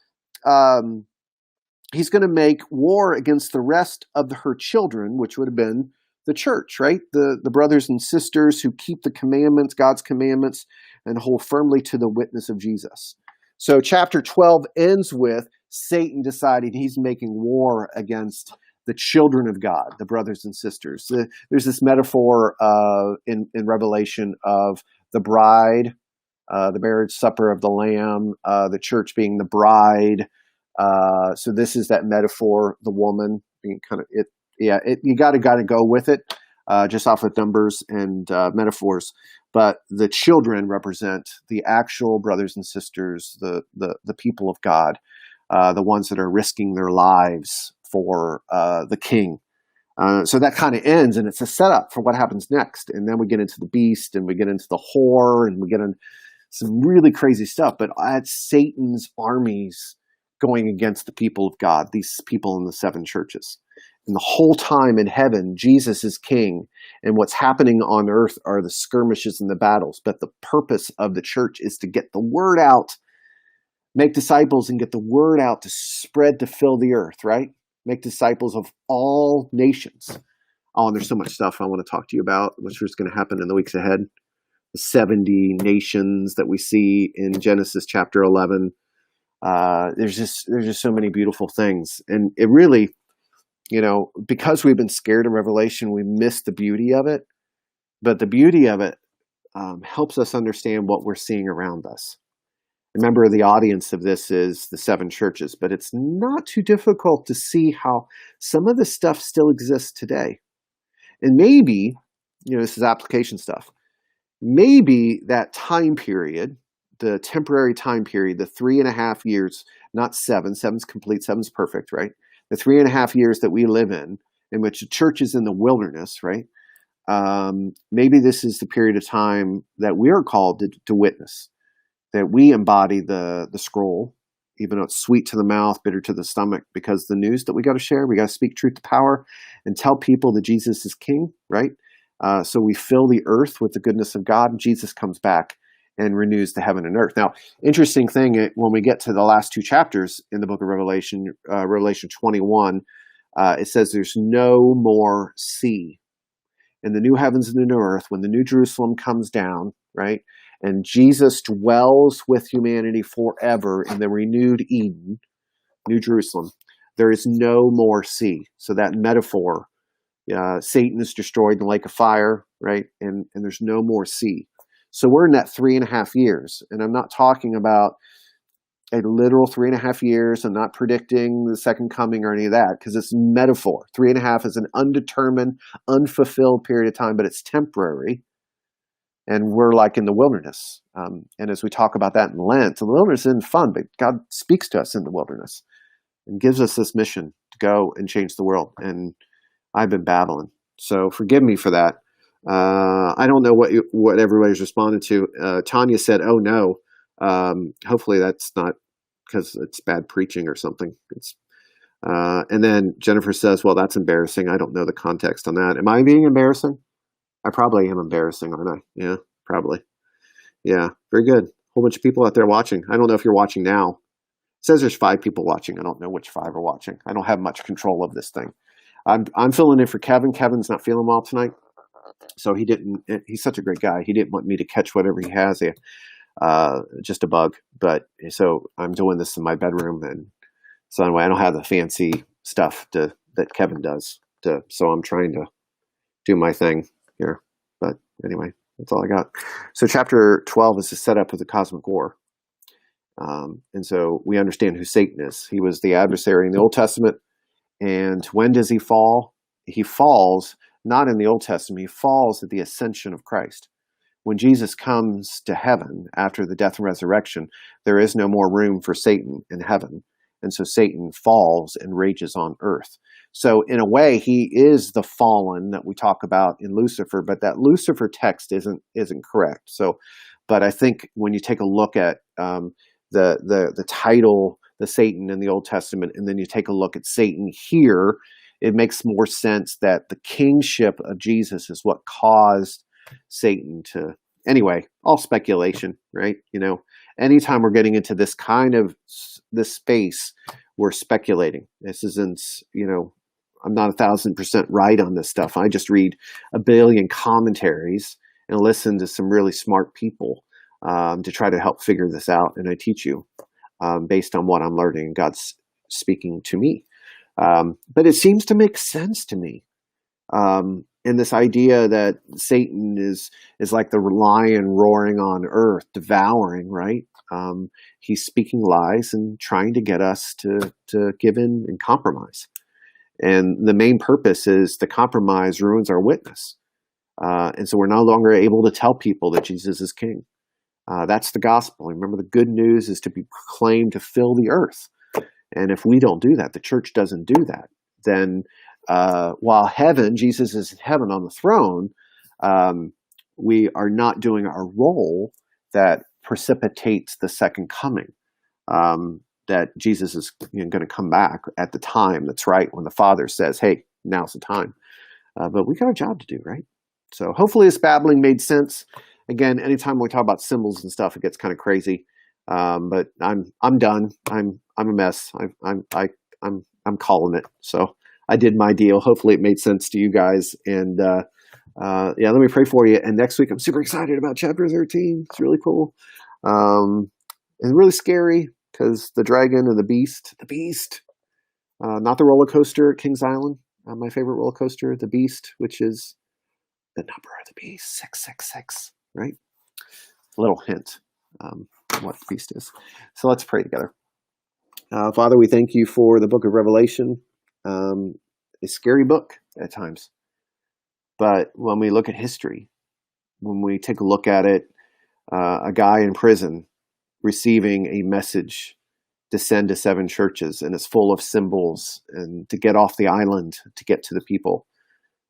S1: he's going to make war against the rest of her children, which would have been the church, right? The brothers and sisters who keep the commandments, God's commandments, and hold firmly to the witness of Jesus. So chapter 12 ends with Satan deciding he's making war against the children of God, the brothers and sisters. There's this metaphor in Revelation of the bride, the marriage supper of the Lamb, the church being the bride. So this is that metaphor, the woman being kind of it. Yeah, you got to go with it, just off of numbers and metaphors. But the children represent the actual brothers and sisters, the people of God, the ones that are risking their lives for the King. So that kind of ends, and it's a setup for what happens next. And then we get into the beast, and we get into the whore, and we get into some really crazy stuff. But that's Satan's armies going against the people of God, these people in the 7 churches. And the whole time in heaven, Jesus is king. And what's happening on earth are the skirmishes and the battles. But the purpose of the church is to get the word out, make disciples, and get the word out to spread, to fill the earth, right? Make disciples of all nations. Oh, and there's so much stuff I want to talk to you about, which is going to happen in the weeks ahead. The 70 nations that we see in Genesis chapter 11. There's just so many beautiful things. And it really, because we've been scared of Revelation, we miss the beauty of it. But the beauty of it helps us understand what we're seeing around us. Remember, the audience of this is the 7 churches, but it's not too difficult to see how some of this stuff still exists today. And maybe, this is application stuff, maybe that time period, the temporary time period, the 3.5 years, not 7, 7's complete, 7's perfect, right? The 3.5 years that we live in which the church is in the wilderness, right? Maybe this is the period of time that we are called to witness, that we embody the scroll, even though it's sweet to the mouth, bitter to the stomach, because the news that we got to share, we got to speak truth to power and tell people that Jesus is king, right? So we fill the earth with the goodness of God, and Jesus comes back and renews the heaven and earth. Now, interesting thing, when we get to the last two chapters in the book of Revelation, Revelation 21, it says there's no more sea. In the new heavens and the new earth, when the new Jerusalem comes down, right, and Jesus dwells with humanity forever in the renewed Eden, New Jerusalem, there is no more sea. So that metaphor, Satan is destroyed in the lake of fire, right, and there's no more sea. So we're in that 3.5 years, and I'm not talking about a literal 3.5 years. I'm not predicting the second coming or any of that, because it's metaphor. 3.5 is an undetermined, unfulfilled period of time, but it's temporary. And we're like in the wilderness. And as we talk about that in Lent, the wilderness isn't fun, but God speaks to us in the wilderness and gives us this mission to go and change the world. And I've been babbling, so forgive me for that. I don't know what everybody's responded to. Tanya said, "Oh no." Hopefully that's not because it's bad preaching or something. And then Jennifer says, "Well, that's embarrassing. I don't know the context on that. Am I being embarrassing? I probably am embarrassing, aren't I? Yeah, probably. Yeah, very good. Whole bunch of people out there watching. I don't know if you're watching now. It says there's 5 people watching. I don't know which 5 are watching. I don't have much control of this thing. I'm filling in for Kevin. Kevin's not feeling well tonight, so he's such a great guy. He didn't want me to catch whatever he has. Just a bug. But so I'm doing this in my bedroom, and so anyway, I don't have the fancy stuff that Kevin does. So I'm trying to do my thing here. But anyway, that's all I got. So chapter 12 is the setup of the cosmic war. And so we understand who Satan is. He was the adversary in the Old Testament. And when does he fall? He falls not in the Old Testament. He falls at the ascension of Christ. When Jesus comes to heaven after the death and resurrection, there is no more room for Satan in heaven. And so Satan falls and rages on earth. So in a way, he is the fallen that we talk about in Lucifer, but that Lucifer text isn't correct. So, but I think when you take a look at the title, the Satan in the Old Testament, and then you take a look at Satan here, it makes more sense that the kingship of Jesus is what caused Satan to, anyway, all speculation, right? Anytime we're getting into this kind of this space, we're speculating. This isn't, I'm not 1,000% right on this stuff. I just read a billion commentaries and listen to some really smart people to try to help figure this out. And I teach you based on what I'm learning. God's speaking to me. But it seems to make sense to me. And this idea that Satan is like the lion roaring on earth, devouring, right? He's speaking lies and trying to get us to give in and compromise. And the main purpose is the compromise ruins our witness. And so we're no longer able to tell people that Jesus is king. That's the gospel. Remember, the good news is to be proclaimed to fill the earth. And if we don't do that, the church doesn't do that, then while Jesus is in heaven on the throne, we are not doing our role that precipitates the second coming, that Jesus is going to come back at the time that's right, when the Father says, hey, now's the time. But we got a job to do, right? So hopefully this babbling made sense. Again, anytime we talk about symbols and stuff, it gets kind of crazy. But I'm done. I'm a mess. I'm calling it. So I did my deal. Hopefully it made sense to you guys. And let me pray for you. And next week, I'm super excited about chapter 13. It's really cool. And really scary because the dragon and the beast, not the roller coaster at Kings Island, my favorite roller coaster, the beast, which is the number of the beast, 666, right? A little hint what the beast is. So let's pray together. Father, we thank you for the book of Revelation. A scary book at times. But when we look at history, when we take a look at it, a guy in prison receiving a message to send to 7 churches, and it's full of symbols, and to get off the island to get to the people,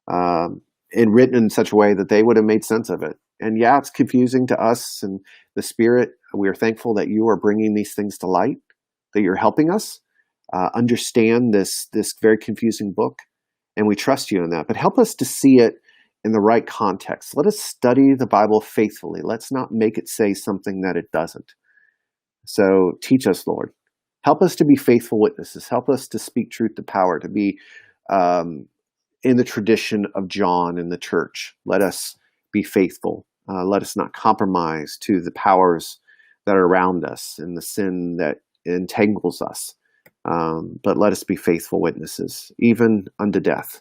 S1: and written in such a way that they would have made sense of it. And yeah, it's confusing to us and the Spirit. We are thankful that you are bringing these things to light, that you're helping us understand this very confusing book, and we trust you in that. But help us to see it in the right context. Let us study the Bible faithfully. Let's not make it say something that it doesn't. So teach us, Lord. Help us to be faithful witnesses. Help us to speak truth to power, to be in the tradition of John in the church. Let us be faithful. Let us not compromise to the powers that are around us and the sin that entangles us. But let us be faithful witnesses, even unto death.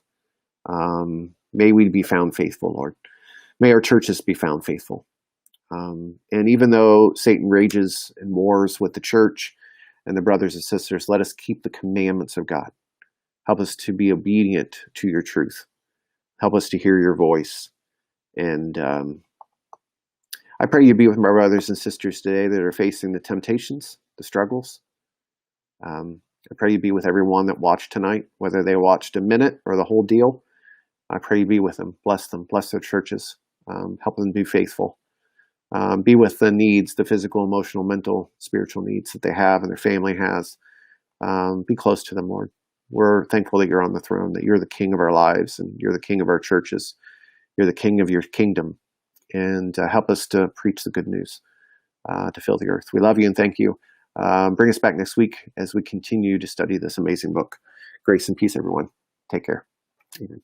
S1: May we be found faithful, Lord. May our churches be found faithful. And even though Satan rages and wars with the church and the brothers and sisters, let us keep the commandments of God. Help us to be obedient to your truth. Help us to hear your voice. And I pray you be with my brothers and sisters today that are facing the temptations, the struggles. I pray you be with everyone that watched tonight, whether they watched a minute or the whole deal. I pray you be with them, bless their churches, help them be faithful. Be with the needs, the physical, emotional, mental, spiritual needs that they have and their family has. Be close to them, Lord. We're thankful that you're on the throne, that you're the king of our lives and you're the king of our churches. You're the king of your kingdom. And help us to preach the good news to fill the earth. We love you and thank you. Bring us back next week as we continue to study this amazing book. Grace and peace, everyone. Take care. Amen.